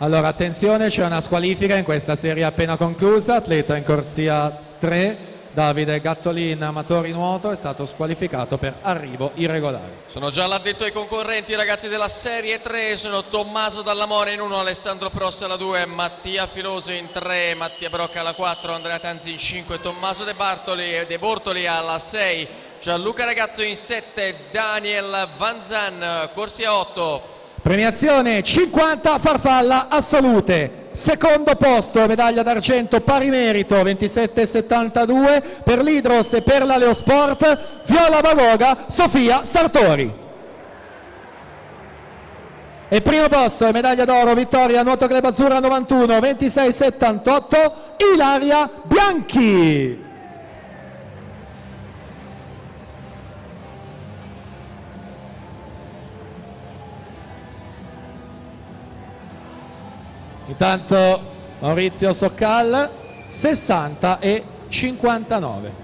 Allora, attenzione, c'è una squalifica in questa serie appena conclusa. Atleta in corsia 3, Davide Gattolin, amatori nuoto, è stato squalificato per arrivo irregolare. Sono già l'addetto ai concorrenti, i ragazzi della serie 3, sono Tommaso Dallamore in 1, Alessandro Prossa alla 2, Mattia Filoso in 3, Mattia Brocca alla 4, Andrea Tanzi in 5, Tommaso De Bortoli alla 6, Gianluca Ragazzo in 7, Daniel Vanzan, corsia 8. Premiazione 50 farfalla assolute. Secondo posto, medaglia d'argento pari merito 27,72 per l'Hydros e per la Leosport, Viola Baloga, Sofia Sartori. E primo posto, medaglia d'oro, vittoria Nuoto Club Azzurra 91, 26,78, Ilaria Bianchi. Intanto Maurizio Soccal 60 e 59.